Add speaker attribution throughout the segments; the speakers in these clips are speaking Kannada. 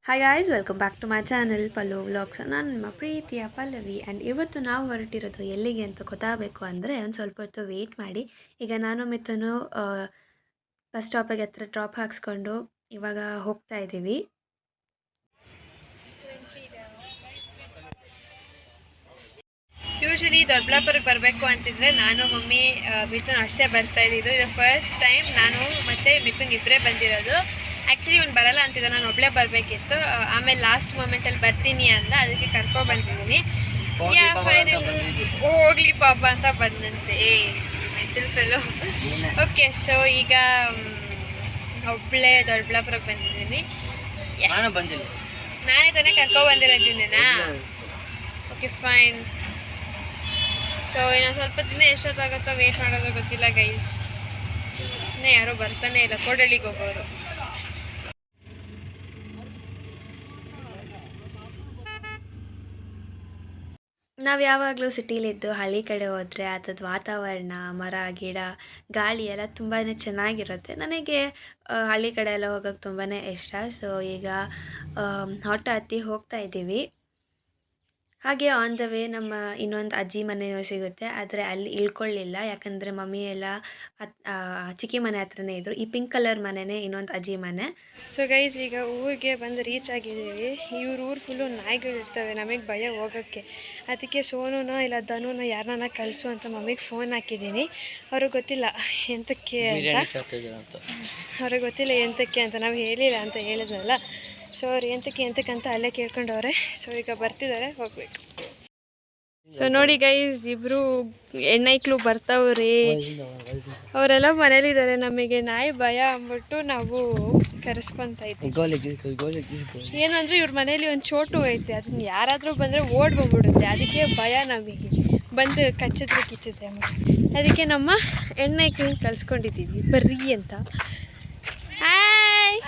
Speaker 1: Hi guys, welcome back to my channel Pallu vlogs. ನಾನು ನಿಮ್ಮ ಪ್ರೀತಿಯ ಪಲ್ಲವಿ. ಆ್ಯಂಡ್ ಇವತ್ತು ನಾವು ಹೊರಟಿರೋದು ಎಲ್ಲಿಗೆ ಅಂತ ಗೊತ್ತಾಗಬೇಕು ಅಂದರೆ ಒಂದು ಸ್ವಲ್ಪ ಹೊತ್ತು ವೆಯ್ಟ್ ಮಾಡಿ. ಈಗ ನಾನು ಮಿಥುನು ಬಸ್ ಸ್ಟಾಪಿಗೆ ಹತ್ರ ಡ್ರಾಪ್ ಹಾಕ್ಸ್ಕೊಂಡು ಇವಾಗ ಹೋಗ್ತಾ ಇದ್ದೀವಿ. ಯೂಶ್ವಲಿ ದೊಡ್ಡಬಳ್ಳಾಪುರಕ್ಕೆ ಬರಬೇಕು ಅಂತಿದ್ರೆ ನಾನು ಮಮ್ಮಿ ಮಿಥುನ್ ಅಷ್ಟೇ ಬರ್ತಾ ಇದ್ದಿದ್ದು. ಇದು ಫಸ್ಟ್ ಟೈಮ್ ನಾನು ಮತ್ತು ಮಿಥುನ್ ಇಬ್ಬರೇ ಬಂದಿರೋದು. ಆ್ಯಕ್ಚುಲಿ ಇವ್ನು ಬರಲ್ಲ ಅಂತಿದ್ದ, ನಾನು ಒಬ್ಬಳೇ ಬರಬೇಕಿತ್ತು. ಆಮೇಲೆ ಲಾಸ್ಟ್ ಮೂಮೆಂಟಲ್ಲಿ ಬರ್ತೀನಿ ಅಂದ, ಅದಕ್ಕೆ ಕರ್ಕೊಬಂದಿದ್ದೀನಿ. ಹೋಗ್ಲಿ ಪಾಪ ಅಂತ ಬಂದಂತೆ ಮೆಂಟಲ್ ಫೆಲೋ. ಓಕೆ, ಸೊ ಈಗ ಒಬ್ಬಳೇ ದೊಡ್ಡಬಳ್ಳಾಪುರಕ್ಕೆ ಬಂದಿದ್ದೀನಿ. ನಾನೇ ತಾನೇ ಕರ್ಕೊಬಂದಿರೋದಿದ್ದೀನಾ? Okay, fine. ಸೊ ಇನ್ನೊಂದು ಸ್ವಲ್ಪ ದಿನ ಎಷ್ಟೊತ್ತಾಗುತ್ತೋ ವೇಟ್ ಮಾಡೋದು ಗೊತ್ತಿಲ್ಲ ಗೈಸ್. ಇನ್ನೂ ಯಾರೋ ಬರ್ತಾನೆ ಇಲ್ಲ, ಕೋಡಳ್ಳಿಗೆ ಹೋಗೋರು. ನಾವು ಯಾವಾಗಲೂ ಸಿಟಿಲಿದ್ದು ಹಳ್ಳಿ ಕಡೆ ಹೋದರೆ ಅದ್ರದ್ದು ವಾತಾವರಣ, ಮರ ಗಿಡ, ಗಾಳಿ ಎಲ್ಲ ತುಂಬಾ ಚೆನ್ನಾಗಿರುತ್ತೆ. ನನಗೆ ಹಳ್ಳಿ ಕಡೆ ಎಲ್ಲ ಹೋಗೋಕ್ಕೆ ತುಂಬಾ ಇಷ್ಟ. ಸೊ ಈಗ ಆಟೋ ಹತ್ತಿ ಹೋಗ್ತಾ ಇದ್ದೀವಿ. ಹಾಗೆ ಆನ್ ದ ವೇ ನಮ್ಮ ಇನ್ನೊಂದು ಅಜ್ಜಿ ಮನೆಯೂ ಸಿಗುತ್ತೆ, ಆದರೆ ಅಲ್ಲಿ ಇಳ್ಕೊಳ್ಳಿಲ್ಲ. ಯಾಕಂದರೆ ಮಮ್ಮಿ ಎಲ್ಲ ಚಿಕ್ಕಿ ಮನೆ ಹತ್ರನೇ ಇದ್ದರು. ಈ ಪಿಂಕ್ ಕಲರ್ ಮನೆಯೇ ಇನ್ನೊಂದು ಅಜ್ಜಿ ಮನೆ. ಸೊ ಗೈಸ್, ಈಗ ಊರಿಗೆ ಬಂದು ರೀಚ್ ಆಗಿದ್ದೀವಿ. ಇವ್ರ ಊರು ಫುಲ್ಲು ನಾಯಿಗಳು ಇರ್ತವೆ, ನಮಗೆ ಭಯ ಹೋಗೋಕ್ಕೆ. ಅದಕ್ಕೆ ಸೋನುನ ಇಲ್ಲ ಧನುನ ಯಾರನ್ನ ಕಳಿಸು ಅಂತ ಮಮ್ಮಿಗೆ ಫೋನ್ ಹಾಕಿದ್ದೀನಿ. ಅವ್ರಿಗೆ ಗೊತ್ತಿಲ್ಲ ಎಂತಕ್ಕೆ ಅಂತ, ಅವ್ರಿಗೆ ಗೊತ್ತಿಲ್ಲ ಎಂತಕ್ಕೆ ಅಂತ ನಾವು ಹೇಳಿಲ್ಲ ಅಂತ ಹೇಳಿದ್ನಲ್ಲ. ಸೊ ಅವ್ರು ಎಂತಕ್ಕಂತ ಅಲ್ಲೇ ಕೇಳ್ಕೊಂಡವ್ರೆ. ಸೊ ಈಗ ಬರ್ತಿದ್ದಾರೆ, ಹೋಗ್ಬೇಕು. ಸೊ ನೋಡಿ ಗೈಸ್, ಇಬ್ಬರು ಹೆಣ್ಣೈಕ್ಳು ಬರ್ತಾವ್ರಿ. ಅವರೆಲ್ಲ ಮನೇಲಿದ್ದಾರೆ. ನಮಗೆ ನಾಯಿ ಭಯ ಅಂದ್ಬಿಟ್ಟು ನಾವು ಕರೆಸ್ಕೊತಾ ಇದ್ದೀವಿ. ಏನು ಅಂದರೆ ಇವ್ರ ಮನೇಲಿ ಒಂದು ಚೋಟು ಐತೆ, ಅದನ್ನ ಯಾರಾದರೂ ಬಂದರೆ ಓಡ್ ಬಂದ್ಬಿಡುತ್ತೆ. ಅದಕ್ಕೆ ಭಯ ನಮಗೆ, ಬಂದು ಕಿಚ್ಚಿದ್ರೆ ಅದಕ್ಕೆ ನಮ್ಮ ಹೆಣ್ಣೈಕ್ಳನ್ನ ಕಳ್ಸ್ಕೊಂಡಿದ್ದೀವಿ ಬರ್ರಿ ಅಂತ. ಹಾಯ್,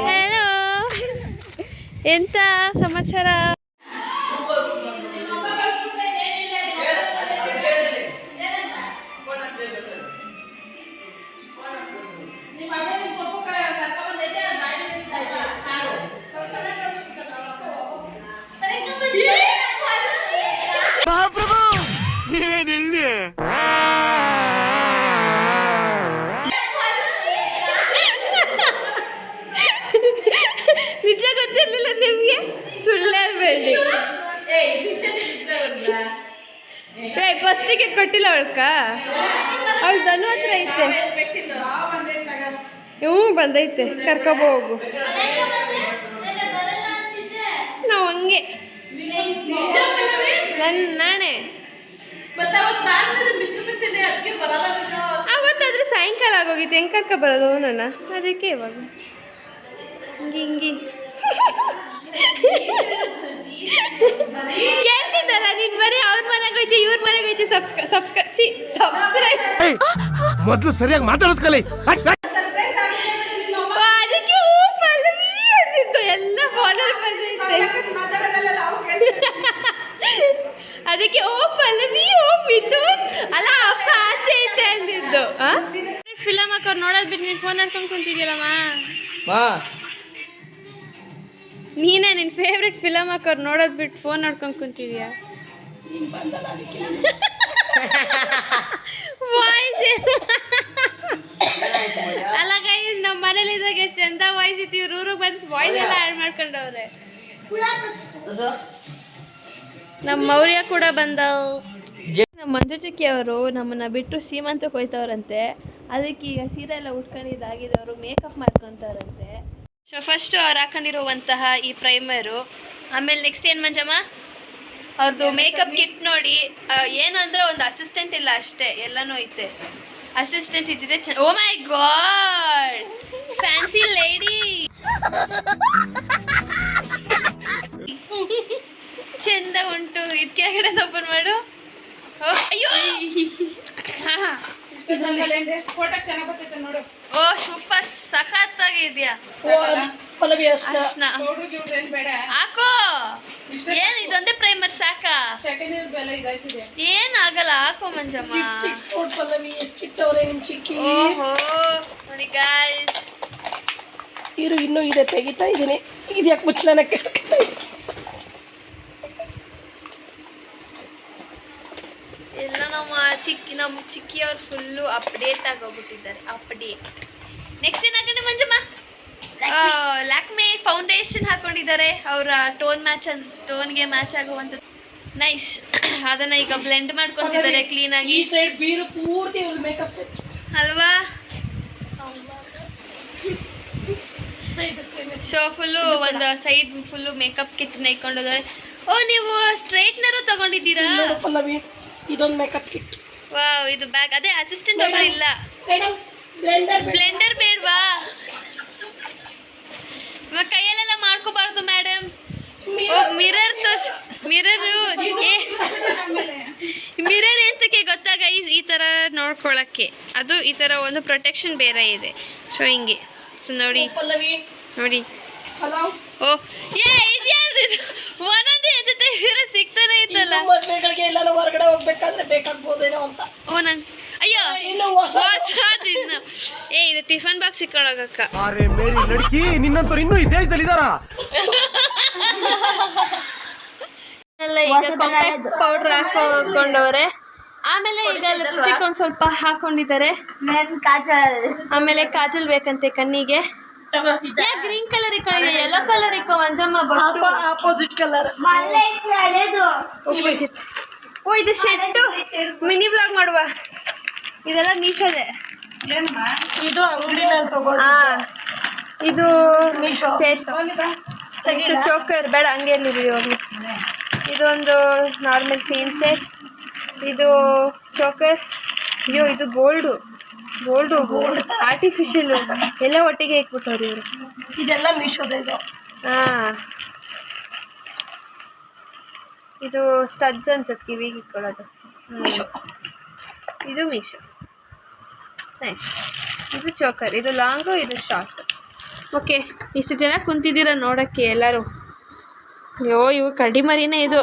Speaker 1: ಹಲೋ, ಎಂತ ಸಮಾಚಾರ? ನಿಜ ಗೊತ್ತಿರಲಿಲ್ಲ ನಿಮಗೆ? ಸುಳ್ಳೇ ಬೇಡಿ. ಫಸ್ಟ್ ಟಿಕೆಟ್ ಕೊಟ್ಟಿಲ್ಲ ಅವಳ್ಕ? ಅವಳು ಧನು ಹತ್ರ ಐತೆ. ಬಂದೈತೆ, ಕರ್ಕೊಬೋಗು. ನಾವು ಹಂಗೆ ನಾನೇ ಅವತ್ತಾದ್ರೆ ಸಾಯಂಕಾಲ ಆಗೋಗಿತ್ತು, ಹೆಂಗೆ ಕರ್ಕೊಬರೋದು ನನ್ನ? ಅದಕ್ಕೆ ಇವಾಗ ಹಿಂಗೆ ಕೇಳ್ತಿದ್ದಲ್ಲ ನೀನು. ಬರೀ ಅವ್ರ ಮನೆಗೆ ಹೋಯ್ತು, ಇವ್ರ ಮನೆಗೆ ಹೋಯ್ತು. ಸಬ್ಸ್ಕ್ರೈಬ್
Speaker 2: ಮೊದಲು ಸರಿಯಾಗಿ ಮಾತಾಡೋದು ಕಲಿ.
Speaker 1: ಅದಕ್ಕೆ ಪಲ್ಲವಿ ಅಂದಿತ್ತು, ಎಲ್ಲ ಫೋನಲ್ಲಿ ಬಂದೈತೆ. ಅದಕ್ಕೆ ಪಲ್ಲವಿ ಮಿಥುನ್ ಅಲ್ಲ ಅಪ್ಪ ಆಚೆ ಐತೆ ಅಂದಿದ್ದು. ಫಿಲಮ್ ಹಾಕೋರು ನೋಡೋದು ಬಿಟ್ಟು ನೀನು ಫೋನ್ ಹಾಡ್ಕೊಂಡು ಕುಂತಿದ್ಯಲ್ಲಮ್ಮ. ನೀನೇ ನಿನ್ನ ಫೇವ್ರೆಟ್ ಫಿಲಮ್ ಹಾಕೋರು ನೋಡೋದು ಬಿಟ್ಟು ಫೋನ್ ನೋಡ್ಕೊಂಡು ಕುಂತಿದ್ಯಾ? ವಾಯ್ಸ್ ಅಲ್ಲ ಗೈಸ್, ನಮ್ಮ ಮನೇಲಿದ್ದಾಗ ಎಷ್ಟು ಚಂದ ವಾಯ್ಸ್ ಇತ್ತು. ಇವ್ರು ಊರಿಗೆ ಬಂದು ವಾಯ್ಸ್ ಎಲ್ಲ ಆ್ಯಡ್ ಮಾಡ್ಕೊಂಡವ್ರೆ. ನಮ್ಮ ಮೌರ್ಯ ಕೂಡ ಬಂದ. ನಮ್ಮ ಮಂಜು ಚಿಕ್ಕಿ ಅವರು ನಮ್ಮನ್ನ ಬಿಟ್ಟು ಸೀಮಂತಕ್ಕೆ ಹೋಯ್ತವ್ರಂತೆ. ಅದಕ್ಕೆ ಈಗ ಸೀರೆ ಎಲ್ಲ ಉಟ್ಕೊಂಡಿದ್ದಾಗಿದ್ದವರು ಮೇಕಪ್ ಮಾಡ್ಕೊತಾರಂತೆ. ಸೊ ಫಸ್ಟು ಅವ್ರು ಹಾಕೊಂಡಿರುವಂತಹ ಈ ಪ್ರೈಮರು, ಆಮೇಲೆ ನೆಕ್ಸ್ಟ್ ಏನು ಮಂಜಮ್ಮ ಅವ್ರದ್ದು ಮೇಕಪ್ ಕಿಟ್ ನೋಡಿ. ಏನು ಅಂದರೆ ಒಂದು ಅಸಿಸ್ಟೆಂಟ್ ಇಲ್ಲ ಅಷ್ಟೇ, ಎಲ್ಲನೂ ಐತೆ. ಅಸಿಸ್ಟೆಂಟ್ ಇದ್ದಿದೆ. ಓ ಮೈ ಗಾಡ್, ಫ್ಯಾನ್ಸಿ ಲೇಡಿ. ಚಂದ ಉಂಟು. ಇದು ಕೆಳಗಡೆ ಓಪನ್ ಮಾಡು. ಅಯ್ಯೋ, ಓ ಸೂಪರ್, ಸಖತ್ತಾಗಿದ್ಯಾ. ಹಾಕೋ. ಏನು ಇದೊಂದೇ ಪ್ರೈಮರ್ ಸಾಕಾ? ಏನಾಗಲ್ಲ, ಹಾಕೋ ಮಂಜಮ್ಮ. ಓಹೋ ನೋಡಿ ಗಾಯ್ಸ್,
Speaker 3: ಬೀರು ಇನ್ನೂ ಇದೆ, ತೆಗಿತಾ ಇದ್ದೀನಿ. ಇದು ಯಾಕೆ ಮುಚ್ಚಲನ ಕೆಡ್ತಾ ಇದೆ.
Speaker 1: ಎಲ್ಲ ನಮ್ಮ ಚಿಕ್ಕಿಯವ್ರು ಫುಲ್ಲು ಅಪ್ಡೇಟ್ ಆಗೋಗ್ಬಿಟ್ಟಿದ್ದಾರೆ. ಅಪ್ಡೇಟ್. ನೆಕ್ಸ್ಟ್ ಏನಾಗಂಡೆ ಮಂಜಮ್ಮ? ಲ್ಯಾಕ್ಮೆ ಫೌಂಡೇಶನ್ ಹಾಕೊಂಡಿದ್ದಾರೆ. ಅವರ ಟೋನ್ಗೆ ಮ್ಯಾಚ್ ಆಗುವಂಥದ್ದು. ನೈಸ್. ಅದನ್ನ ಈಗ ಬ್ಲೆಂಡ್ ಮಾಡ್ಕೊತಿದ್ದಾರೆ ಕ್ಲೀನಾಗಿ.
Speaker 3: ಈ ಸೈಡ್ ಬೀರು ಪೂರ್ತಿ ಮೇಕಪ್ ಸೆಟ್
Speaker 1: ಅಲ್ವಾ? ಸೊ ಫುಲ್ಲು ಒಂದು ಸೈಡ್ ಫುಲ್ಲು ಮೇಕಪ್ ಕಿಟ್ನ ಇಟ್ಕೊಂಡಿದ್ದಾರೆ. ಓ, ನೀವು ಸ್ಟ್ರೈಟ್ನರು ತಗೊಂಡಿದ್ದೀರಾ?
Speaker 3: ಪಲ್ಲವಿ, ಇದೊಂದು ಮೇಕಪ್ ಕಿಟ್.
Speaker 1: ವಾವ್, ಇದು ಬ್ಯಾಗ್. ಅದೇ ಅಸಿಸ್ಟೆಂಟ್ ಒಬ್ಬರು ಇಲ್ಲ.
Speaker 3: ಮೇಡಮ್
Speaker 1: ಬ್ಲೆಂಡರ್ ಬೇಡವಾ? ಕೈಯಲ್ಲೆಲ್ಲ ಮಾಡ್ಕೋಬಾರ್ದು ಮೇಡಮ್. ಮಿರರ್ ಎಂತಕ್ಕೆ ಗೊತ್ತಾ ಗೈಸ್? ಈ ಥರ ನೋಡ್ಕೊಳ್ಳೋಕ್ಕೆ. ಅದು ಈ ಥರ ಒಂದು ಪ್ರೊಟೆಕ್ಷನ್ ಬೇರೆ ಇದೆ. ಸೊ ಹಿಂಗೆ. ಸೊ ನೋಡಿ ನೋಡಿ. ಓ ಇದ್ಯಾರ್ದು? ಒಂದೊಂದೇ ಎತ್ತೆ ಸಿಗ್ತಾನೆ ಇತ್ತಲ್ಲ.
Speaker 3: ಮದುವೆಗಳಿಗೆ ಎಲ್ಲ ಹೊರಗಡೆ ಹೋಗ್ಬೇಕಾದ್ರೆ ಬೇಕಾಗ್ಬೋದೇನೋ ಅಂತ.
Speaker 1: ಓ ನಂಗೆ ಅಯ್ಯೋ ಇನ್ನು ಇದು ಟಿಫನ್ ಬಾಕ್ಸ್ ಇಕ್ಕೊಳ್ಳೋಗಕ್ಕ.
Speaker 2: ಅರೆ ಮೇರಿ ಲಡ್ಕಿ, ನಿನ್ನಂತವ್ರು ಇನ್ನೂ ಈ ದೇಶದಲ್ಲಿ ಇದಾರಾ?
Speaker 1: ಈಗ ಕಾಂಪ್ಯಾಕ್ಟ್ ಪೌಡರ್ ಹಾಕೊಂಡವ್ರೆ. ಆಮೇಲೆ ಈಗ ಲಿಪ್ಸ್ಟಿಕ್ ಒಂದ್ ಸ್ವಲ್ಪ ಹಾಕೊಂಡಿದ್ದಾರೆ. ಆಮೇಲೆ ಕಾಜಲ್ ಬೇಕಂತೆ ಕಣ್ಣಿಗೆ. ಗ್ರೀನ್ ಕಲರ್ ಇಕ್ಕೊಂಡಿದೆ, ಯೆಲ್ಲೋ ಕಲರ್ ಇಕ್ಕೋ ಮಂಜಮ್ಮ.
Speaker 3: Opposite colour.
Speaker 1: ಓ ಇದು ಶೆಟ್ಟು. ಮಿನಿ ಬ್ಲಾಗ್ ಮಾಡುವ. ಇದೆಲ್ಲ ಮೀಶೋದೆ.
Speaker 3: ಇದು ಅಂಗಡಿನಲ್ಲಿ ತಗೊಂಡು.
Speaker 1: ಇದು ಸೆಟ್. ನೆಕ್ಸ್ಟ್ ಚೋಕರ್ ಬೇಡ, ಹಂಗೆ ಹೋಗಿ. ಇದೊಂದು ನಾರ್ಮಲ್ ಚೈನ್ ಸೆಟ್. ಇದು ಚೋಕರ್. ಅಯ್ಯೋ ಇದು ಗೋಲ್ಡು ಆರ್ಟಿಫಿಷಿಯಲ್ ಎಲ್ಲ ಒಟ್ಟಿಗೆ ಇಟ್ಬಿಟ್ಟವ್ರು ಇವರು.
Speaker 3: ಇದೆಲ್ಲ ಮೀಶೋದ. ಇದು
Speaker 1: ಇದು ಸ್ಟಡ್ಸ್ ಅನ್ಸುತ್ತೆ ಕಿವಿಗೆ ಇಟ್ಕೊಳ್ಳೋದು. ಇದು ಮೀಶೋ. ನೈಸ್. ಇದು ಚೋಕರ್. ಇದು ಲಾಂಗು, ಇದು ಶಾರ್ಟ್. ಓಕೆ, ಇಷ್ಟು ಜನ ಕುಂತಿದ್ದೀರಾ ನೋಡೋಕ್ಕೆ ಎಲ್ಲರೂ. ಅಯ್ಯೋ ಇವು ಕಡಿಮರಿನೇ. ಇದು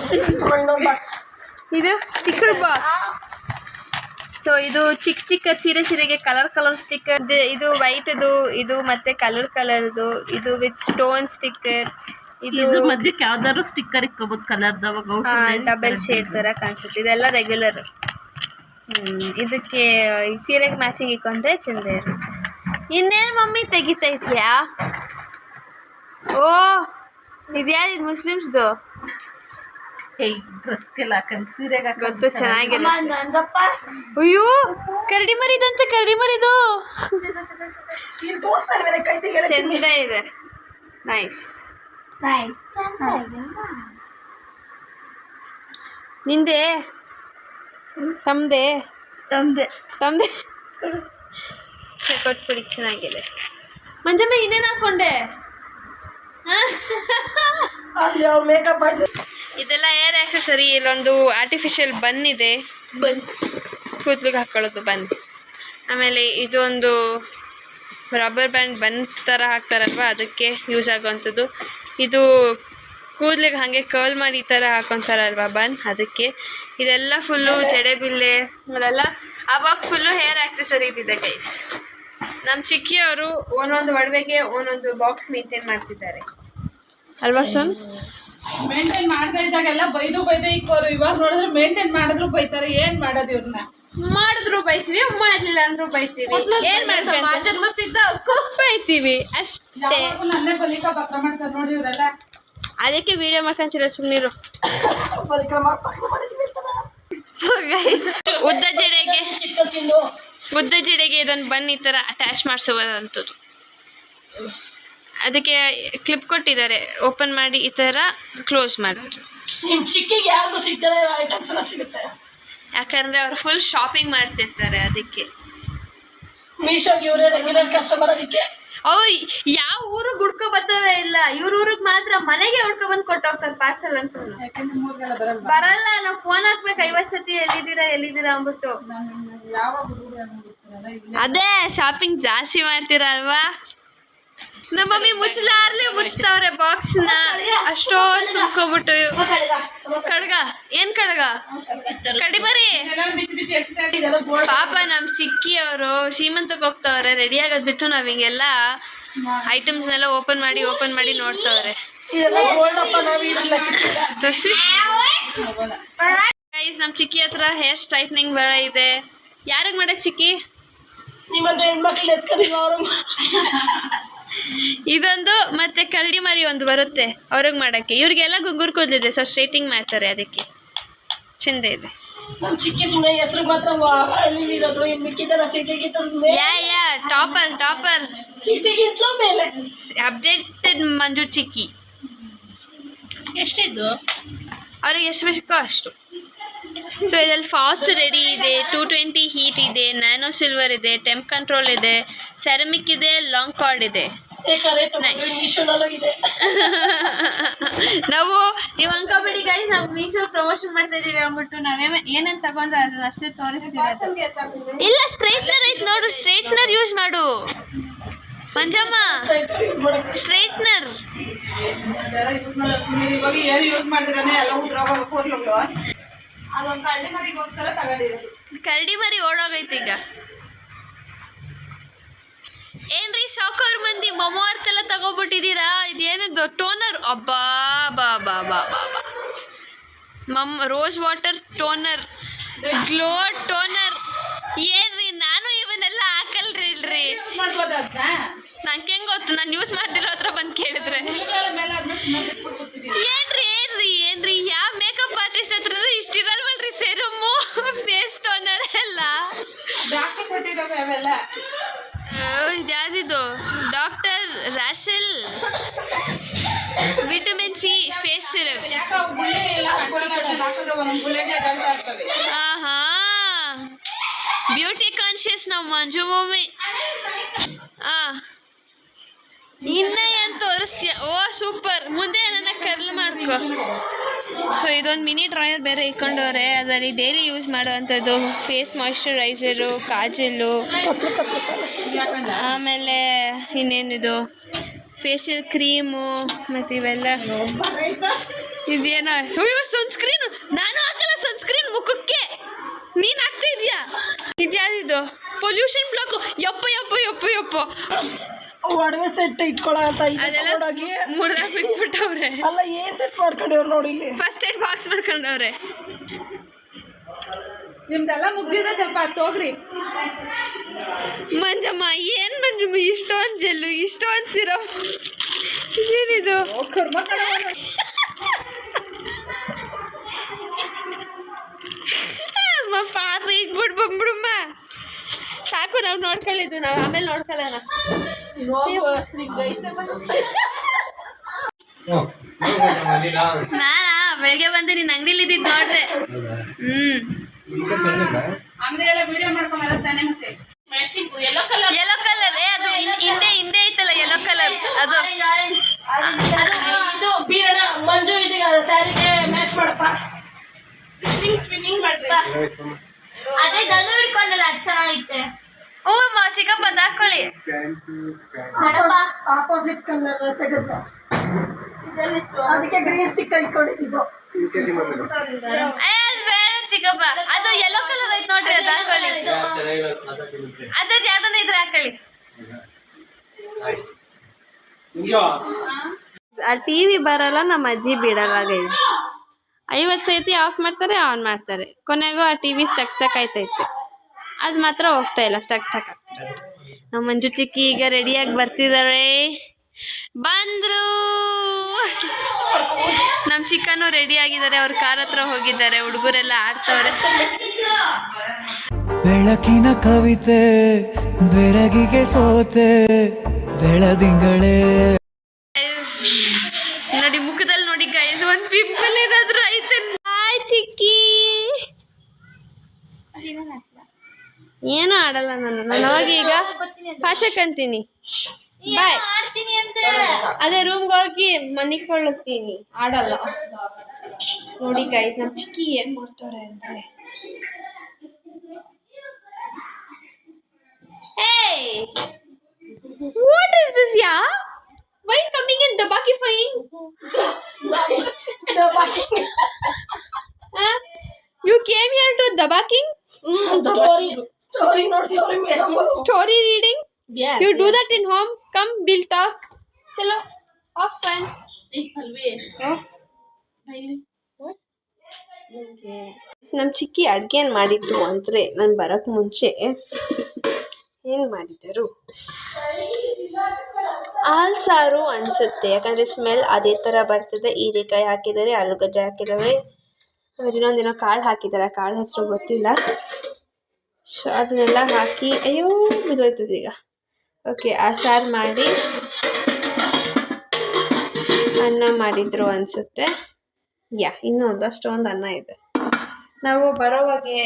Speaker 1: ಸ್ಟಿಕ್ಕರ್ ಬಾಕ್ಸ್. ಸೊ ಇದು ಚಿಕ್ಕ ಸ್ಟಿಕ್ಕರ್, ಸೀರೆಗೆ ಕಲರ್ ಸ್ಟಿಕ್ಕರ್. ಇದು ವೈಟ್ದು, ಇದು ಮತ್ತೆ ಕಲರ್ದು. ಇದು ವಿತ್ ಸ್ಟೋನ್ ಸ್ಟಿಕ್ಕರ್. ಇದು
Speaker 3: ಮಧ್ಯಕ್ಕೆ ಯಾವ್ದಾದ್ರು ಸ್ಟಿಕ್ಕರ್ ಇಕ್ಕೋಬಹುದು ಕಲರ್ದವಾಗ.
Speaker 1: ಡಬಲ್ ಶೇಡ್ ಥರ ಕಾಣಿಸುತ್ತೆ. ಇದೆಲ್ಲ ರೆಗ್ಯುಲರ್. ಇದಕ್ಕೆ ಸೀರೆಗೆ ಮ್ಯಾಚಿಂಗ್ ಇಕ್ಕೊಂಡ್ರೆ ಚಂದ ಇರುತ್ತೆ. ಇನ್ನೇನು ಮಮ್ಮಿ ತೆಗಿತಾ ಇದೆಯಾ? ಓ ಇದ್ಯಾರು? ಇದು ಮುಸ್ಲಿಮ್ಸ್ದು. ಗೊತ್ತು, ಚೆನ್ನಾಗಿದೆ. ಅಯ್ಯೋ ಕರಡಿ ಮರಿದಂತೆ. ಚಂದ ಇದೆ. ನೈಸ್. ನಿಂದೆ ತಮ್ದೆ ಕೊಟ್ಬಿಡಿ. ಚೆನ್ನಾಗಿದೆ. ಮಂಜಮ್ಮ ಇನ್ನೇನು ಹಾಕೊಂಡೆ?
Speaker 3: ಮೇಕಪ್
Speaker 1: ಇದೆಲ್ಲ ಏರ್ ಆಕ್ಸೆಸರಿ. ಇಲ್ಲೊಂದು ಆರ್ಟಿಫಿಷಿಯಲ್ ಬನ್ ಇದೆ, ಕೂದಲಿಗೆ ಹಾಕೊಳ್ಳೋದು ಬನ್. ಆಮೇಲೆ ಇದೊಂದು ರಬ್ಬರ್ ಬ್ಯಾಂಡ್ ಬನ್ ಥರ ಹಾಕ್ತಾರಲ್ವ, ಅದಕ್ಕೆ ಯೂಸ್ ಆಗುವಂಥದ್ದು. ಇದು ಕೂದಲಿಗೆ ಹಾಗೆ ಕರ್ಲ್ ಮಾಡಿ ಈ ಥರ ಹಾಕೊತಾರಲ್ವ ಬನ್, ಅದಕ್ಕೆ. ಇದೆಲ್ಲ ಫುಲ್ಲು ಜಡೆಬಿಲ್ಲೆ ಅದೆಲ್ಲ. ಆ ಬಾಕ್ಸ್ ಫುಲ್ಲು ಹೇರ್ ಆಕ್ಸೆಸರೀಸ್ ಇದೆ ಗೈಸ್. ನಮ್ಮ ಚಿಕ್ಕಿಯವರು ಒಂದೊಂದು ಒಡವೆಗೆ ಒಂದೊಂದು ಬಾಕ್ಸ್ ಮೇಂಟೈನ್ ಮಾಡ್ತಿದ್ದಾರೆ ಅಲ್ವಾ ಸೋನ್?
Speaker 3: ಮೇಂಟೈನ್ ಮಾಡ್ತಾ ಇದ್ದಾಗೆಲ್ಲ ಬೈದು ಇಕ್ಕೋರು. ಇವಾಗ ನೋಡಿದ್ರೆ ಮೇಂಟೈನ್ ಮಾಡಿದ್ರು ಬೈತಾರೆ. ಏನ್ ಮಾಡೋದು ಇವ್ರನ್ನ?
Speaker 1: ಮಾಡಿದ್ರು ಬೈತೀವಿ, ಮಾಡಲಿಲ್ಲ ಅಂದ್ರೂ ಬೈತೀವಿ. ಏನ್ ಬೈತೀವಿ ಅಷ್ಟೇ.
Speaker 3: ನನ್ನೇ ಬಲಿಕಾ ಪತ್ರ ಮಾಡ್ತಾರೆ ನೋಡಿ ಇವರೆಲ್ಲ.
Speaker 1: ಅದಕ್ಕೆ ವಿಡಿಯೋ ಮಾಡ್ಕೊಂತಿಲ್ಲ, ಸುಮ್ಮನಿರು. ಸೊ ಗೈಸ್, ಉದ್ದ ಜಡೆಗೆ ಇದೊಂದು ಬನ್ ಈ ಥರ ಅಟ್ಯಾಚ್ ಮಾಡಿಸೋದಂಥದ್ದು. ಅದಕ್ಕೆ ಕ್ಲಿಪ್ ಕೊಟ್ಟಿದ್ದಾರೆ, ಓಪನ್ ಮಾಡಿ ಈ ಥರ ಕ್ಲೋಸ್ ಮಾಡೋದು.
Speaker 3: ನಿಮ್ಮ ಚಿಕ್ಕಿಗೆ ಯಾರಿಗೂ ಸಿಗ್ತಾರೆ ಐಟಮ್ಸ್ ಎಲ್ಲ ಸಿಗುತ್ತೆ.
Speaker 1: ಯಾಕಂದರೆ ಅವ್ರು ಫುಲ್ ಶಾಪಿಂಗ್ ಮಾಡ್ತಿರ್ತಾರೆ, ಅದಕ್ಕೆ.
Speaker 3: ಮೀಶೋಗೆ ಇವರೇ ರೆಗ್ಯುಲರ್ ಕಸ್ಟಮರ್. ಅದಕ್ಕೆ
Speaker 1: ಅವು ಯಾವ ಊರಿಗೆ ಹುಡ್ಕೊ ಬರ್ತಾರ ಇಲ್ಲ, ಇವ್ರ ಊರಿಗೆ ಮಾತ್ರ ಮನೆಗೆ ಹುಡ್ಕೊ ಬಂದು ಕೊಟ್ಟೋಗ್ತಾರೆ ಪಾರ್ಸಲ್ ಅಂತ. ಬರಲ್ಲ, ನಾವು ಫೋನ್ ಹಾಕ್ಬೇಕು 50 ಸತಿ ಎಲ್ಲಿದ್ದೀರಾ ಅಂದ್ಬಿಟ್ಟು. ಅದೇ ಶಾಪಿಂಗ್ ಜಾಸ್ತಿ ಮಾಡ್ತೀರಾ ಅಲ್ವಾ? ನಮ್ಮ ಮಮ್ಮಿ ಮುಚ್ಚಲಾರ್ಲೆ ಮುಚ್ತಾವ್ರೆ ಬಾಕ್ಸ್ನ ಅಷ್ಟೊಂದು ತುಂಬ್ಕೊಬಿಟ್ಟು. ಕಡ್ಗ ಏನ್ ಕಡ್ಗ ಕಡಿ ಬರೀ ಪಾಪ ನಮ್ ಚಿಕ್ಕಿ ಅವರು ಶ್ರೀಮಂತಕ್ಕೆ ಹೋಗ್ತಾವ್ರೆ, ರೆಡಿ ಆಗೋದ್ ಬಿಟ್ಟು ನಾವ್ ಹಿಂಗೆಲ್ಲ ಐಟಮ್ಸ್ನೆಲ್ಲ ಓಪನ್ ಮಾಡಿ ನೋಡ್ತಾವ್ರೆ. ಗೈಸ್ ನಮ್ ಚಿಕ್ಕಿ ಹತ್ರ ಹೇರ್ ಸ್ಟ್ರೈಟ್ನಿಂಗ್ ಬೇಡ ಇದೆ. ಯಾರಿಗ್ ಮಾಡಕ್ ಚಿಕ್ಕಿ?
Speaker 3: ನಿಮ್ಮಂತ ಹೆಣ್ಮಕ್ಳು ಎತ್ಕೊಂಡಿಲ್ಲ ಅವರು.
Speaker 1: ಇದೊಂದು ಮತ್ತೆ ಕರಡಿ ಮರಿ ಒಂದು ಬರುತ್ತೆ ಅವ್ರಿಗೆ ಮಾಡಕ್ಕೆ. ಇವ್ರಿಗೆಲ್ಲ ಗುಂಗುರ್ ಕೂದಲಿದೆ, ಸೊ ಸ್ಟ್ರೈಟಿಂಗ್ ಮಾಡ್ತಾರೆ, ಅದಕ್ಕೆ ಚಂದ ಇದೆ.
Speaker 3: ನಮ್ ಚಿಕ್ಕಿ ಸುಮ್ಮನೆ ಹೆಸರು ಮಾತ್ರ ಹಳ್ಳಿಲಿರೋದು, ಇನ್ನು ಮಿಕ್ಕಿದೆಲ್ಲ ಸಿಟಿಗಿಂತ
Speaker 1: ಯಾ ಟಾಪರ್
Speaker 3: ಸಿಟಿಗಿಂತಲೂ ಮೇಲೆ
Speaker 1: ಅಪ್ಡೇಟೆಡ್ ಮಂಜು ಚಿಕ್ಕಿ.
Speaker 3: ಎಷ್ಟಿದ್ದು
Speaker 1: ಅವ್ರಿಗೆ ಎಷ್ಟು ಬೇಕೋ ಅಷ್ಟು. ಸೊ ಇದರಲ್ಲಿ ಫಾಸ್ಟ್ ರೆಡಿ ಇದೆ, 220 ಹೀಟ್ ಇದೆ, ನ್ಯಾನೋ ಸಿಲ್ವರ್ ಇದೆ, ಟೆಂಪ್ ಕಂಟ್ರೋಲ್ ಇದೆ, ಸೆರಮಿಕ್ ಇದೆ, ಲಾಂಗ್ ಕಾರ್ಡ್ ಇದೆ. ನಾವು ನೀವು ಅನ್ಕೋಬೇಡಿ ಗೈಸ್, ನಾವು ಮೀಶೋ ಪ್ರಮೋಷನ್ ಮಾಡ್ತಾ ಇದೀವಿ ಅಂದ್ಬಿಟ್ಟು ಏನೇನು ತಗೊಂಡ್ರೆ ಅದನ್ನ ಅಷ್ಟೇ ತೋರಿಸ್ತೀವಿ. ಇಲ್ಲ ಸ್ಟ್ರೈಟ್ನರ್ ಐತೆ ನೋಡು, ಸ್ಟ್ರೈಟ್ನರ್ ಯೂಸ್ ಮಾಡು ಮಂಜಮ್ಮ, ಸ್ಟ್ರೈಟ್ನರ್.
Speaker 3: ಇವಾಗ ಏನು ಯೂಸ್ ಮಾಡಿದ್ರೆ ಎಲ್ಲ ಉದ್ರೋಗ ಅದೊಂದು ಕರಡಿ ಮರಿಗೋಸ್ಕರ ತಗೊಂಡಿರೋದು.
Speaker 1: ಕರಡಿ ಮರಿ ಓಡೋಗೈತೆ ಈಗ. ಏನ್ರಿ ಸಾಕೋರ್ ಮಂದಿ ಮೊಮೋ ಅರ್ಥೆಲ್ಲ ತಗೋಬಿಟ್ಟಿದ್ದೀರಾ? ಇದೇನದು ಟೋನರ್, ಅಬ್ಬಾ ಬಾ ಬಾ ಬಾ ಬಾ ಬಾ rose water toner, glow toner. ಏನ್ರಿ ನಾನು ಇವನ್ನೆಲ್ಲ ಹಾಕಲ್ರಿ ಇಲ್ರಿ, ನಂಗೆ ಹೆಂಗ್ ಗೊತ್ತು? ನಾನು ಯೂಸ್ ಮಾಡ್ದಿರೋ ಹತ್ರ ಬಂದು ಕೇಳಿದ್ರೆ ಏನ್ರಿ ಯಾವ ಮೇಕಪ್ ಆರ್ಟಿಸ್ಟ್ ಹತ್ರ ಇಷ್ಟಿರಲ್ವಲ್ರಿ ಸೆರಮು ಫೇಸ್ ಟೋನರ್ ಎಲ್ಲ. ಇದ್ಯಾವ್ದಿದು doctor Rashel vitamin C face serum. ಆಹಾ ಬ್ಯೂಟಿ ಕಾನ್ಶಿಯಸ್ ನಮ್ಮ ಮಂಜು ಮಮ್ಮಿ. ಇನ್ನ ಏನು ತೋರಿಸ್ತೀಯ? ಓ ಸೂಪರ್, ಮುಂದೆ ನನ್ನ ಕರ್ಲ್ ಮಾಡ್ಕೊ. ಸೊ ಇದೊಂದು ಮಿನಿ ಡ್ರಾಯರ್ ಬೇರೆ ಇಟ್ಕೊಂಡವ್ರೆ, ಅದರಲ್ಲಿ ಡೈಲಿ ಯೂಸ್ ಮಾಡುವಂಥದ್ದು ಫೇಸ್ ಮಾಯ್ಶ್ಚರೈಸರು, ಕಾಜಲ್ಲು, ಆಮೇಲೆ ಇನ್ನೇನಿದು ಫೇಶಿಯಲ್ ಕ್ರೀಮು ಮತ್ತು ಇವೆಲ್ಲ. ಇದೇನೋ ಸನ್ಸ್ಕ್ರೀನು, ನಾನು ಹಾಕಲ್ಲ ಸನ್ಸ್ಕ್ರೀನ್ ಮುಖಕ್ಕೆ, ನೀನು ಹಾಕ್ತಾ ಇದೆಯಾ? ಇದ್ಯಾವುದಿದು ಪೊಲ್ಯೂಷನ್ ಬ್ಲಾಕ್. ಯಪ್ಪ ಯಪ್ಪ ಯಪ್ಪ ಯಪ್ಪ
Speaker 3: ಒಡವೆ ಸೆಟ್ ಇಟ್ಕೊಳ್ಳೋಂತ
Speaker 1: ಅದೆಲ್ಲ ಮುರಿದಾಕ್ ಬಿಟ್ಬಿಟ್ಟವ್ರೆ.
Speaker 3: ಅಲ್ಲ ಏನ್ ಸೆಟ್ ಮಾಡ್ಕೊಂಡವ್ರು ನೋಡಿ, ಇಲ್ಲಿ
Speaker 1: ಫಸ್ಟ್ ಏಡ್ ಬಾಕ್ಸ್ ಮಾಡ್ಕೊಂಡವ್ರೆ.
Speaker 3: ನಿಮ್ದೆಲ್ಲ ಮುಗ್ದಿದೆ, ಸ್ವಲ್ಪ ಹತ್ತು ಹೋಗ್ರಿ.
Speaker 1: ಮಂಜಮ್ಮ ಏನ್ ಮಂಜಮ್ಮ ಇಷ್ಟೊಂದು ಜೆಲ್ಲು, ಇಷ್ಟೊಂದು ಸಿರಪ್, ಇದೇನಿದು? ಪಾಪ ಈಗ ಬಂದ್ಬಿಡಮ್ಮ, ಸಾಕು ನಾವು ನೋಡ್ಕೊಳ್ಳಿದ್ದು, ನಾವು ಆಮೇಲೆ ನೋಡ್ಕೊಳ್ಳೋಣ. ನಾನಾ ಬೆಳಗ್ಗೆ ಬಂದು ನಿನ್ನ ಅಂಗಡಿಲಿ ಇದ್ದಿದ್ದು ನೋಡ್ದೆ. ಯೆಲ್ಲೋ ಕಲರ್, ಅದು ಹಿಂದೆ ಐತಲ್ಲ ಯೆಲ್ಲೋ ಕಲರ್, ಅದು
Speaker 3: ಮಂಜು ಇದೀಗ ಸ್ಯಾರಿಗೆ ಮ್ಯಾಚ್ ಮಾಡಪ್ಪ.
Speaker 4: ಅದೇ ಧನು ಹಿಡ್ಕೊಂಡಲ್ಲ, ಅದು ಚೆನ್ನಾಗೈತೆ.
Speaker 1: ಓ ಚಿಕ್ಕಪ್ಪ ಹಾಕೊಳ್ಳಿ.
Speaker 3: ಆಪೋಸಿಟ್ ಕಲರ್ ತೆಗೆದು ಅದಕ್ಕೆ ಗ್ರೀನ್ ಸ್ಟಿಕ್ ಇಟ್ಕೊಂಡಿದ್ದು.
Speaker 1: ಅದು ಬೇಡ ಚಿಕ್ಕಪ್ಪ, ಅದು ಯೆಲ್ಲೋ ಕಲರ್ ಐತೆ ನೋಡ್ರಿ, ಅದು ಹಾಕೊಳ್ಳಿ. ಅದ್ ಯಾವ್ದನ್ನ ಇದ್ರೆ ಹಾಕೊಳ್ಳಿ. ಆ ಟಿವಿ ಬರಲ್ಲ, ನಮ್ಮ ಅಜ್ಜಿ ಬಿಡಲ್ಲ ಗೈಸ್. 50 ಸತಿ ಆಫ್ ಮಾಡ್ತಾರೆ, ಆನ್ ಮಾಡ್ತಾರೆ, ಕೊನೆಗೂ ಆ ಟಿವಿ ಸ್ಟಕ್ ಆಯ್ತೈತೆ. ಅದು ಮಾತ್ರ ಹೋಗ್ತಾ ಇಲ್ಲ, ಸ್ಟಕ್ ಆಗ್ತಾರೆ. ನಮ್ಮ ಮಂಜು ಚಿಕ್ಕಿ ಈಗ ರೆಡಿಯಾಗಿ ಬರ್ತಿದ್ದಾರೆ. ಬಂದ್ರು ನಮ್ಮ ಚಿಕ್ಕನು ರೆಡಿ ಆಗಿದ್ದಾರೆ, ಅವ್ರ ಕಾರ್ ಹತ್ರ ಹೋಗಿದ್ದಾರೆ, ಹುಡುಗರೆಲ್ಲ ಆಡ್ತವ್ರೆ.
Speaker 5: ಬೆಳಕಿನ ಕವಿತೆ ಬೆರಗಿಗೆ ಸೋತೆ ಬೆಳದಿಂಗಳೇ.
Speaker 1: ನೋಡಿ ಮುಖದಲ್ಲಿ ನೋಡಿ ಗೈಸ್, ಒಂದು ಪಿಂಪಲ್ ಏನಾದ್ರು ಐತೆ. ಹಾಯ್ ಚಿಕ್ಕಿ. ಏನೂ ಆಡಲ್ಲ ನಾನು ಹೋಗಿ ಈಗ ಪಾಚಕಂತೀನಿ. ಬಾಯ್. ಅದೇ ರೂಮ್ಗೆ ಹೋಗಿ ಮನಿಕೊಳ್ಳುತ್ತೀನಿ, ಆಡಲ್ಲ. ನೋಡಿ ಗೈಸ್ ನಮ್ಮ ಚಿಕ್ಕಿ ಏನ್ ಮಾಡ್ತಾರೆ ಅಂದ್ರೆ, Hey! What is this, yeah? You came here to Dabaking?
Speaker 3: Story ನೋಡ್ತೀವ್ರಿ madam.
Speaker 1: Story reading? You do that in home? Come, we'll talk. Chalo, have fun.
Speaker 3: ಅಲ್ವೇ
Speaker 1: ನಮ್ಮ ಚಿಕ್ಕಿ ಅಡುಗೆ ಏನು ಮಾಡಿದ್ದು ಅಂದರೆ ನಾನು ಬರೋಕ್ಕೆ ಮುಂಚೆ ಏನು ಮಾಡಿದ್ದರು ಹಾಲು ಸಾರು ಅನಿಸುತ್ತೆ, ಯಾಕಂದರೆ ಸ್ಮೆಲ್ ಅದೇ ಥರ ಬರ್ತದೆ. ಹೀರೆಕಾಯಿ ಹಾಕಿದ್ದಾರೆ, ಆಲೂಗಡ್ಡೆ ಹಾಕಿದ್ದಾರೆ, ಆಮೇಲೆ ಇನ್ನೊಂದಿನೋ ಕಾಳು ಹಾಕಿದ್ದಾರೆ, ಆ ಕಾಳು ಹೆಸರು ಗೊತ್ತಿಲ್ಲ. ಸೊ ಅದನ್ನೆಲ್ಲ ಹಾಕಿ ಅಯ್ಯೋ ಬಿದ್ದೋಯ್ತದೆ ಈಗ. ಓಕೆ, ಆ ಸಾರು ಮಾಡಿ ಅನ್ನ ಮಾಡಿದ್ರು ಅನಿಸುತ್ತೆ. ಇನ್ನೂ ಅಷ್ಟೊಂದು ಅನ್ನ ಇದೆ. ನಾವು ಬರೋವಾಗೆ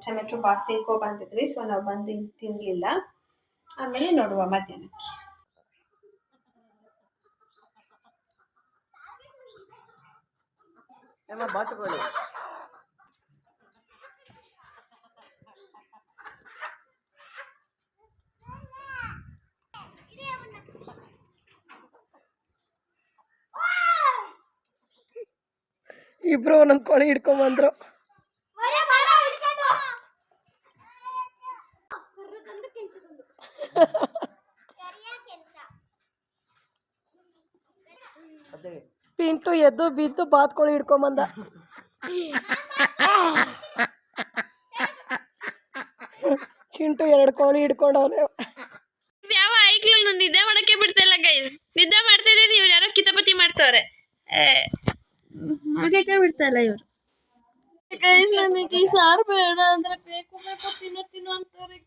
Speaker 1: ಟೊಮೆಟೊ ಬಾತ್ ತಿನ್ಕೊ ಬಂದಿದ್ವಿ, ಸೊ ನಾವು ಬಂದು ತಿನ್ನಲಿಲ್ಲ. ಆಮೇಲೆ ನೋಡುವ ಮಧ್ಯಾಹ್ನಕ್ಕೆ.
Speaker 6: ಇಬ್ರು ಒಂದೊಂದು ಕೋಳಿ ಹಿಡ್ಕೊಂಬಂದ್ರು. ಪಿಂಟು ಎದ್ದು ಬಿದ್ದು ಬಾತ್ಕೋಳಿ ಹಿಡ್ಕೊಂಬಂದ. ಚಿಂಟು 2 ಕೋಳಿ ಹಿಡ್ಕೊಂಡವನೆ.
Speaker 1: ಯಾವ ಐಕ್ಲನ್ನು ನಿದ್ದೆ ಮಾಡಕ್ಕೆ ಬಿಡ್ತಾ ಇಲ್ಲ ಗೈಸ್. ನಿದ್ದೆ ಮಾಡ್ತಾ ಇದ್ದೀನಿ, ಇವ್ರು ಯಾರೋ ಕಿತಾಪತಿ ಮಾಡ್ತವ್ರೆ. ಅದಕ್ಕೆ ಬಿಡ್ತಾ ಇಲ್ಲ ಇವರು. ಗೈಸ್ ನನಗೆ ಈ ಸಾರು ಬೇಡ ಅಂದ್ರೆ ಬೇಕು ತಿನ್ನು ಅಂತಾರೆ.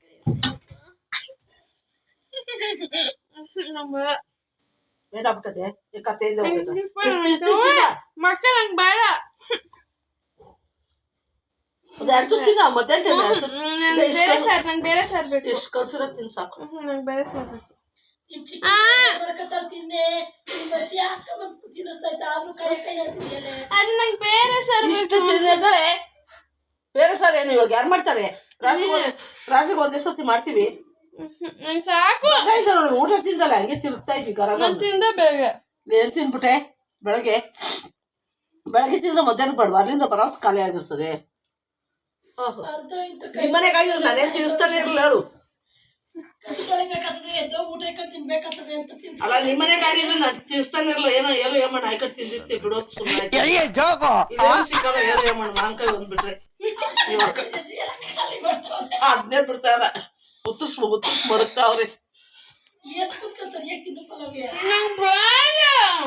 Speaker 1: ಮಚ್ಚ ನಂಗೆ ಬೇಡ. ಬೇರೆ ಸಾರು, ನಂಗೆ ಬೇರೆ ಸಾರು ಬೇಕು. ನಂಗೆ ಬೇರೆ ಸಾರು ಬೇಕು. ಅದು ನಂಗೆ ಬೇರೆ ಸಾರು
Speaker 3: ಬೇರೆ ಸಾರ್ ಏನು ಇವಾಗ ಯಾರು ಮಾಡ್ತಾರೆ? ರಾತ್ರಿಗೆ ಒಂದೇ ಸತಿ ಮಾಡ್ತೀವಿ.
Speaker 1: ನಂಗೆ ಸಾಕು.
Speaker 3: ಊಟ ತಿಂದಲ್ಲ, ಹಂಗೆ ತಿರುಗ್ತಾ ಇದ್ವಿ ಗರ.
Speaker 1: ತಿಂದ ಬೇಗ
Speaker 3: ಏನ್ ತಿನ್ಬಿಟ್ಟೆ? ಬೆಳಗ್ಗೆ ತಿಂದ್ರೆ ಮಧ್ಯಾಹ್ನ ಬೇಡವಾ? ಅಲ್ಲಿಂದ ಬರೋಸ್ ಖಾಲಿ ಆಗಿರ್ತದೆ. ಮನೆಗಾಗಿರೋ ನಾನೇನ್ ತಿನ್ನಿಸ್ತಾನೆ ಇರಲಿಲ್ಲ ಹೇಳು. ಅಲ್ಲ ನಿಮ್ಮ ಮನೆಗಾಗಿದ್ರೆ ನಾನು ತಿನ್ನಿಸ್ತಾನೆ ಇರಲ್ಲ. ಏನೋ ಏಮಣ್ಣ ಆಯ್ಕೊಂಡು ತಿಂದಿರ್ತೀವಿ ಬಿಡೋದು ಸುಮ್ಮನೆ ಸಿಕ್ಕಲ್ಲ. ಏಮಣ್ಣ ಮಾಂಕಾಯಿ ಬಂದ್ಬಿಟ್ರೆ ಅದನ್ನೇ ಬಿಡ್ತಾರ. ಉತ್ತರ್ಸ್ ಮರುಗ್ತಾವ್ರಿ.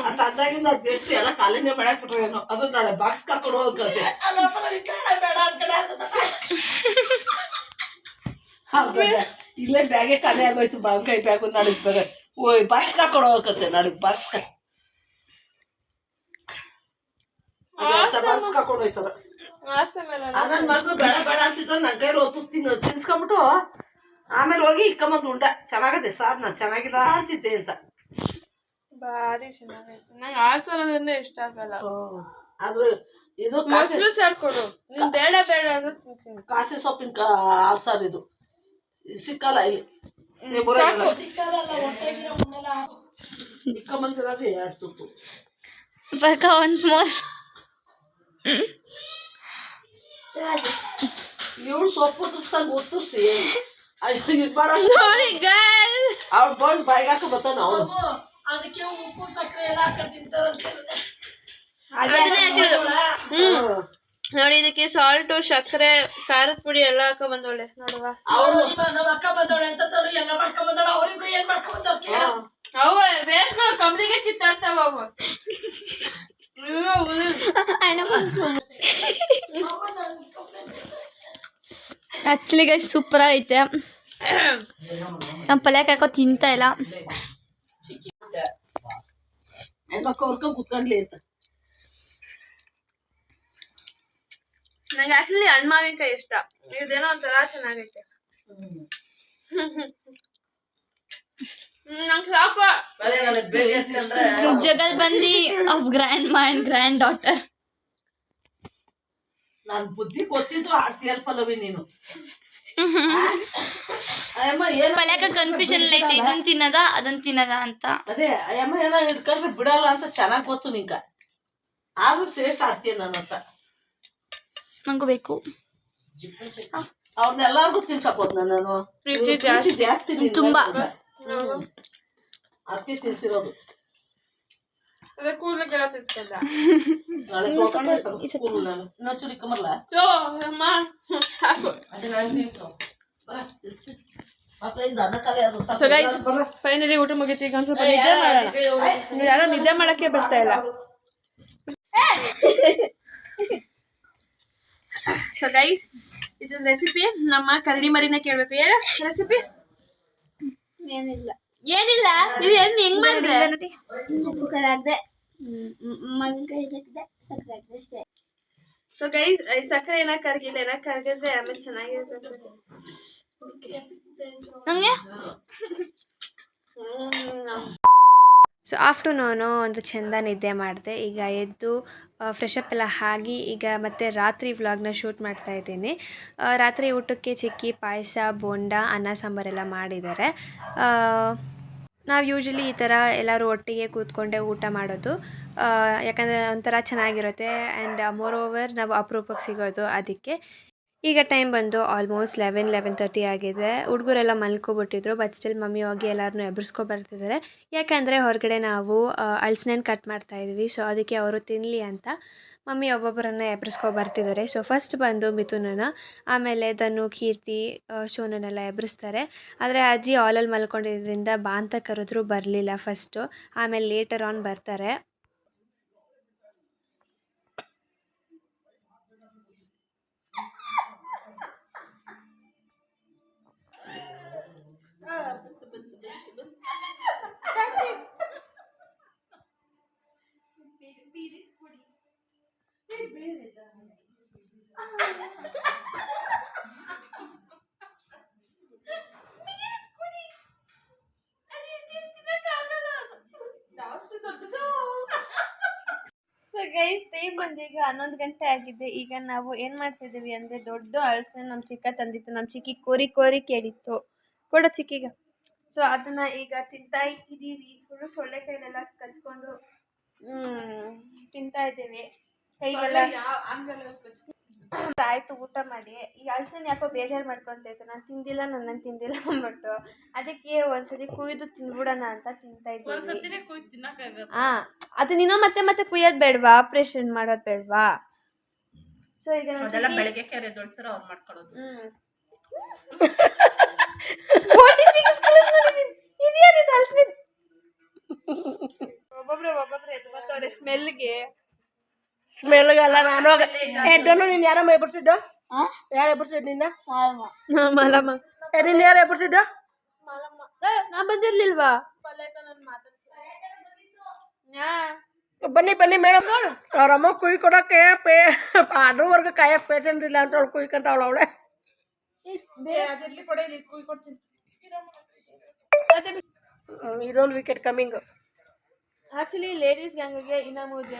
Speaker 3: ಅದಾಗಿಂದ ಎಷ್ಟು ಎಲ್ಲ ಕಾಲಿನೇ ಮಾಡಕ್ ಬಿಟ್ರೆ ಏನೋ. ಅದು ನಾಳೆ ಬಾಕ್ಸ್ ಹಾಕೊಂಡು ಹೋಗತ್ತೆ. ಇಲ್ಲೇ ಬ್ಯಾಗೆ ಖಾಲಿ ಆಗೋಯ್ತು. ಮಾಂಕಾಯಿ ಬ್ಯಾಗು ನಾಳೆಗ್ ಬೇಗ ಬಾಕ್ಸ್ ಹಾಕೊಂಡು ಹೋಗತ್ತೆ. ನಾಳೆಗ್ ಬಾಕ್ಸ್ ಬಾಕ್ಸ್ ಹಾಕೊಂಡು ಹೋಯ್ತಾರ. ನನ್ನ ಮಗಳು ಬೇಡ ಬೇಡ ಅಂತಿದ್ರೆ ನನ್ನ ಕೈಲಿ ಹೊತ್ತು ತಿನ್ಸ್ಕೊಂಬಿಟ್ಟು ಆಮೇಲೆ ಹೋಗಿ ಇಕ್ಕಂಬಂದು ಉಂಡ. ಚೆನ್ನಾಗದೆ ಸಾರ್, ನಾನು ಚೆನ್ನಾಗಿಲ್ಲ ಅಂತಿದ್ದೆ ಅಂತ.
Speaker 1: ಭಾರಿ ಚೆನ್ನಾಗೈತೆ. ನಂಗೆ ಆ ಸಾರದನ್ನೇ ಇಷ್ಟ ಆಗಲ್ಲ.
Speaker 3: ಆದ್ರೆ ಇದು
Speaker 1: ಮೊಸರು ಸಾರು ಕೊಡು. ನೀನ್ ಬೇಡ ಬೇಡ ಅಂದ್ರೆ ತಿಂತೀನಿ.
Speaker 3: ಕಾಸಿ ಸೊಪ್ಪಿನ ಹಾಲು ಸಾರು ಇದು ಸಿಕ್ಕಲ್ಲ ಇಲ್ಲಿ. ಇಕ್ಕಂಬಂದಿರೋದು 2 ತುತ್ತು.
Speaker 1: One small.
Speaker 3: ಇವಳು ಸೊಪ್ಪು ತುರ್ಸ್ದಂಗೆ ಒತ್ತರಿಸಿ ಇದು ಮಾಡ
Speaker 1: ನೋಡಿ ಗೈಸ್,
Speaker 3: ಅವ್ಳು ಬೋಲ್ಡ್ ಬಾಯಿಗೆ ಹಾಕ ಬರ್ತಾನ ಅವನು.
Speaker 7: ಅದಕ್ಕೆ ಉಪ್ಪು ಸಕ್ಕರೆ ಎಲ್ಲ ಹಾಕೊಂಡು ತಿಂತಾರಂತೆ.
Speaker 1: ನೋಡಿ ಇದಕ್ಕೆ ಸಾಲ್ಟು, ಸಕ್ಕರೆ, ಖಾರದ ಪುಡಿ ಎಲ್ಲ ಹಾಕ ಬಂದೋಳೆ ನೋಡುವ.
Speaker 7: ಅವಳು ನಮ್ಮ ಅಕ್ಕ ಬಂದವಳೆ ಅಂತ ಎಲ್ಲ ಮಾಡ್ಕೊಂಡ್ ಬಂದವಳು. ಅವರಿಬ್ರು ಏನ್ ಮಾಡ್ಕೊಂಡ್ ಬಂದವ್ರು?
Speaker 1: ಅವು ವೇಸ್ಟ್ಗಳು ಕಂಪ್ನಿಗೆ ಕಿತ್ತಾಡ್ತಾವ ಅವು. ಆಕ್ಚುಲಿ ಗೈಸ್ ಸೂಪರ್ ಐತೆ. ನಮ್ಮ ಪಲ್ಯಕ್ಕೆ ಹಾಕೋ ತಿಂತಾ ಇಲ್ಲ.
Speaker 3: ಕುತ್ಕೊಂಡ್ಲಿ ಅಂತ.
Speaker 1: ನಂಗೆ ಆಕ್ಚುಲಿ ಹಣ್ಣು ಮಾವಿನಕಾಯಿ ಇಷ್ಟ. ಇದೇನೋ ಒಂಥರ ಚೆನ್ನಾಗೈತೆ. ನಂಗೆ ಸಾಕು. ಜಗಲ್ಬಂದಿ ಆಫ್ ಗ್ರ್ಯಾಂಡ್ ಮಾ ಅಂಡ್ ಗ್ರ್ಯಾಂಡ್ ಡಾಟರ್.
Speaker 3: ನಾನು ಬುದ್ಧಿ ಗೊತ್ತಿದ್ದು ಆಡ್ತೀಯಲ್ ಪಲ್ಲವಿ ನೀನು.
Speaker 1: ಪಲ್ಯಕ ಕನ್ಫ್ಯೂಷನ್ ಐತೆ, ಇದನ್ನ ತಿನ್ನದ ಅದನ್ನ ತಿನ್ನದ ಅಂತ.
Speaker 3: ಅದೇ ಅಯ್ಯಮ್ಮ ಏನೋ ಹಿಡ್ಕೊಂಡ್ರೆ ಬಿಡಲ್ಲ ಅಂತ ಚೆನ್ನಾಗಿ ಗೊತ್ತು ನಿಂಗ. ಆದ್ರೂ ಶ್ರೇಷ್ಠ ಆಡ್ತೀಯ ನನ್ನ ಹತ್ರ.
Speaker 4: ನಂಗೂ ಬೇಕು.
Speaker 3: ಅವ್ರನ್ನೆಲ್ಲರಿಗೂ ತಿನ್ಸಕ್ಕೋದ್ ನಾನು ಜಾಸ್ತಿ
Speaker 4: ತುಂಬಾ.
Speaker 3: ಅತಿ ತಿನ್ಸಿರೋದು. ಇನ್ನೊಂಚೂರು ಇಕ್ಕಮಲ್ಲ
Speaker 1: ಸೊ ಗೈಸ್ ಫೈನಲಿ ಊಟ ಮುಗೀತು. ಈಗ ಒಂದು ಸ್ವಲ್ಪ ನಿದ್ದೆ ಮಾಡೋಣ. ಯಾರೋ ನಿದ್ದೆ ಮಾಡಕ್ಕೆ ಬರ್ತಾ ಇಲ್ಲ. ಸೊ ಗೈಸ್ ಇದು ರೆಸಿಪಿ ನಮ್ಮ ಕರಡಿ ಮರಿನ ಕೇಳ್ಬೇಕು. ಏನು ರೆಸಿಪಿ?
Speaker 4: ಏನಿಲ್ಲ
Speaker 1: ಏನಿಲ್ಲ. ಇದು ಏನು ಹೆಂಗ್ ಮಾಡಿದೆ?
Speaker 4: ಕುಕ್ಕರ್ ಹಾಕ್ದೆ, ಮಾವಿನಕಾಯಿ ಹಾಕಿದೆ, ಸಕ್ಕರೆ ಹಾಕಿದೆ ಅಷ್ಟೇ.
Speaker 1: ಸೊ ಗೈಸ್ ಸಕ್ಕರೆ ಏನಾಗ ಕರಗಿಲ್ಲ, ಏನಾಗ ಕರಗಿದ್ರೆ ಆಮೇಲೆ ಚೆನ್ನಾಗಿರುತ್ತೆ.
Speaker 4: ನಂಗೆ
Speaker 1: ಸೊ ಆಫ್ಟರ್ನೂನು ಒಂದು ಚೆಂದ ನಿದ್ದೆ ಮಾಡಿದೆ. ಈಗ ಎದ್ದು ಫ್ರೆಶ್ ಅಪ್ ಎಲ್ಲ ಆಗಿ ಈಗ ಮತ್ತೆ ರಾತ್ರಿ ವ್ಲಾಗ್ನ ಶೂಟ್ ಮಾಡ್ತಾ ಇದ್ದೀನಿ. ರಾತ್ರಿ ಊಟಕ್ಕೆ ಚಿಕ್ಕಿ ಪಾಯಸ, ಬೋಂಡ, ಅನ್ನ ಸಾಂಬಾರೆಲ್ಲ ಮಾಡಿದ್ದಾರೆ. ನಾವು ಯೂಶ್ವಲಿ ಈ ಥರ ಎಲ್ಲರೂ ಒಟ್ಟಿಗೆ ಕೂತ್ಕೊಂಡೆ ಊಟ ಮಾಡೋದು, ಯಾಕಂದರೆ ಒಂಥರ ಚೆನ್ನಾಗಿರುತ್ತೆ. ಆ್ಯಂಡ್ ಮೋರ್ ಓವರ್ ನಾವು ಅಪರೂಪಕ್ಕೆ ಸಿಗೋದು ಅದಕ್ಕೆ. ಈಗ ಟೈಮ್ ಬಂದು ಆಲ್ಮೋಸ್ಟ್ 11:30 ಆಗಿದೆ. ಹುಡುಗರೆಲ್ಲ ಮಲ್ಕೊಬಿಟ್ಟಿದ್ರು. ಬಟ್ ಸ್ಟಿಲ್ ಮಮ್ಮಿ ಹೋಗಿ ಎಲ್ಲರನ್ನೂ ಎಬ್ಬಿಸ್ಕೊಬರ್ತಿದ್ದಾರೆ. ಯಾಕಂದರೆ ಹೊರಗಡೆ ನಾವು ಹಲ್ಸಿನಣ್ಣು ಕಟ್ ಮಾಡ್ತಾಯಿದ್ವಿ. ಸೊ ಅದಕ್ಕೆ ಅವರು ತಿನ್ನಲಿ ಅಂತ ಮಮ್ಮಿ ಒಬ್ಬೊಬ್ಬರನ್ನ ಎಬ್ಬಿಸ್ಕೊಬರ್ತಿದ್ದಾರೆ. ಸೊ ಫಸ್ಟ್ ಬಂದು ಮಿಥುನನ, ಆಮೇಲೆ ಧನು, ಕೀರ್ತಿ, ಶೋನನ್ನೆಲ್ಲ ಎಬ್ಬಿಸ್ತಾರೆ. ಆದರೆ ಅಜ್ಜಿ ಹಾಲಲ್ಲಿ ಮಲ್ಕೊಂಡಿದ್ದರಿಂದ ಬಾ ಅಂತ ಕರೆದ್ರೂ ಬರಲಿಲ್ಲ ಫಸ್ಟು. ಆಮೇಲೆ ಲೇಟರ್ ಆನ್ ಬರ್ತಾರೆ. ಸೊ ಗೈಸ್ ಟೈಮ್ ಬಂದು ಈಗ 11 ಗಂಟೆ ಆಗಿದೆ. ಈಗ ನಾವು ಏನು ಮಾಡ್ತಿದ್ದೀವಿ ಅಂದರೆ ದೊಡ್ಡ ಹಲಸು ನಮ್ಮ ಚಿಕ್ಕ ತಂದಿತ್ತು. ನಮ್ಮ ಚಿಕ್ಕಿ ಕೋರಿ ಕೇಳಿತ್ತು, ಕೊಡ ಚಿಕ್ಕಿಗ. ಸೊ ಅದನ್ನು ಈಗ ತಿಂತಾ ಇದ್ದೀವಿ. ಫುಲ್ಲು ಸೊಳ್ಳೆಕಾಯಿಲೆಲ್ಲ ಕಚ್ಕೊಂಡು ತಿಂತಾ ಇದ್ದೀವಿ. ಕೈಗೆಲ್ಲ ಆಯಿತು ಊಟ ಮಾಡಿ. ಈ ಹಲಸನ್ನ ಯಾಕೋ ಬೇಜಾರು ಮಾಡ್ಕೊತೈತೆ. ನಾನು ತಿಂದಿಲ್ಲ ಅಂದ್ಬಿಟ್ಟು ಅದಕ್ಕೆ ಒಂದ್ಸತಿ ಕುಯ್ದು ತಿಂದ್ಬಿಡೋಣ ಅಂತ ತಿಂತಾ ಇದ್ದೀವಿ. ಹಾಂ, ಅದು ನೀನು ಮತ್ತೆ ಕುಯ್ಯೋದು ಬೇಡವಾ? ಆಪ್ರೇಷನ್ ಮಾಡೋದು ಬೇಡವಾ? ಸೊ ಈಗ
Speaker 3: ಬೆಳಗ್ಗೆ ಕೆರೆ ದೊಡ್ಡ ಅವ್ರು ಮಾಡ್ಕೊಳ್ಳೋದು.
Speaker 1: ಒಬ್ಬೊಬ್ರೆ ಎದ್ಬತ್ತವ್ರೆ ಸ್ಮೆಲ್ಗೆ.
Speaker 6: ಸ್ಮೆಲ್ಗೆಲ್ಲ ನಾನು ಎಡ್ಡನು ನೀನು ಯಾರ ಎಬ್ಬಿಸಿದ್ದು? ಯಾರು ಎಬ್ಬಿಸಿದ್ದು ನಿನ್ನ?
Speaker 1: ಮಲಮ್ಮ.
Speaker 6: ನೀನು ಯಾರು ಎಬ್ಬಿಸಿದ್ದು?
Speaker 1: ನಾ ಬಂದಿರ್ಲಿಲ್ವಾ?
Speaker 6: ಬನ್ನಿ ಮೇಡಮ್, ಅವ್ರಮ್ಮ ಕುಯ್ ಕೊಡೋಕ್ಕೆ ಅದುವರೆಗೂ ಕಾಯಕ್ಕೆ ಪೇಷಂಟ್ ಇಲ್ಲ ಅಂತ ಅವಳು ಕುಯ್ಕೊಂತ ಅವಳೆ. ಇದೊಂದು ವಿಕೆಟ್ ಕಮ್ಮಿಂಗ್.
Speaker 1: ಆಕ್ಚುಲಿ ಲೇಡೀಸ್ ಗ್ಯಾಂಗ್ಗೆ ಇನ್ನ ಮೂಜೆ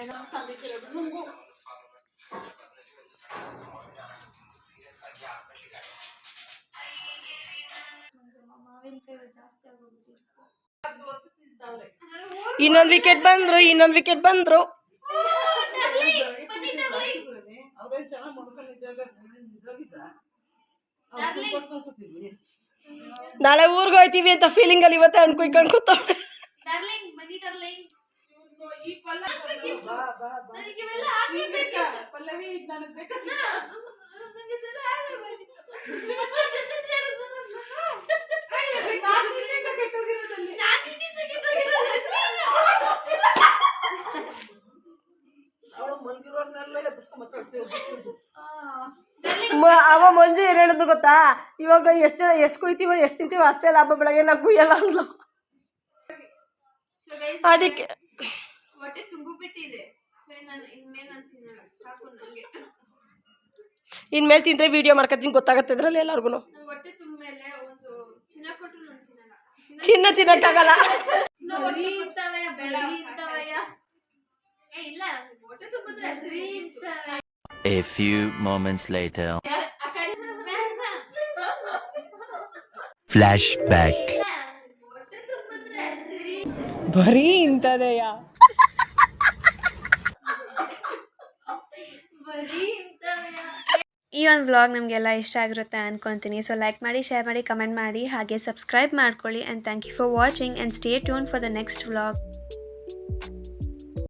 Speaker 6: ಇನ್ನೊಂದು ವಿಕೆಟ್ ಬಂದ್ರು. ನಾಳೆ ಊರಿಗೆ ಹೋಯ್ತೀವಿ ಅಂತ ಫೀಲಿಂಗ್ ಅಲ್ಲಿ ಇವತ್ತೇ ಅನ್ಕೊಂಡ್ ಕೂತವ್ರೆ. ಅವ ಮಂಜು ಏನ್ ಹೇಳುದು ಗೊತ್ತಾ, ಇವಾಗ ಎಷ್ಟು ಕುಯ್ತೀವೋ ಎಷ್ಟು ತಿಂತೀವೋ ಅಷ್ಟೇ ಲಾಭ, ಬೆಳಗ್ಗೆ ನಾವು ಕುಯ್ಯಲ್ಲ ಅಂದ್ಲು. ಅದಕ್ಕೆ
Speaker 1: ಹೊಟ್ಟೆ ತುಂಬಿಬಿಟ್ಟಿದೆ.
Speaker 6: ಇನ್ಮೇಲೆ ತಿಂದ್ರೆ ವಿಡಿಯೋ ಮಾಡ್ಕೊತೀನಿ, ಗೊತ್ತಾಗತ್ತೆ ಇದ್ರಲ್ಲಿ ಎಲ್ಲಾರ್ಗು.
Speaker 1: ಹೊಟ್ಟೆ ತುಂಬ್ಮೇಲೆ ಒಂದು ಚಿನ್ನ ಕೊಟ್ಟು ನಾನು ತಿನ್ನಲ್ಲ.
Speaker 6: ಚಿನ್ನ ತಿನ್ನಕ್ಕಾಗಲ್ಲ.
Speaker 1: ಇಲ್ಲ, ಹೊಟ್ಟೆ ತುಂಬಿದ್ರೆ ಅಷ್ಟೇ.
Speaker 8: A few moments later. Flashback.
Speaker 6: ಬರೀ ಇಂಥದೆಯ.
Speaker 1: ಒಂದು ವ್ಲಾಗ್ ನಿಮಗೆಲ್ಲ ಇಷ್ಟ ಆಗಿರುತ್ತೆ ಅಂದ್ಕೊತೀನಿ. ಸೊ ಲೈಕ್ ಮಾಡಿ, ಶೇರ್ ಮಾಡಿ, ಕಮೆಂಟ್ ಮಾಡಿ, ಹಾಗೆ ಸಬ್ಸ್ಕ್ರೈಬ್ ಮಾಡ್ಕೊಳ್ಳಿ. And thank you for watching and stay tune for the next vlog.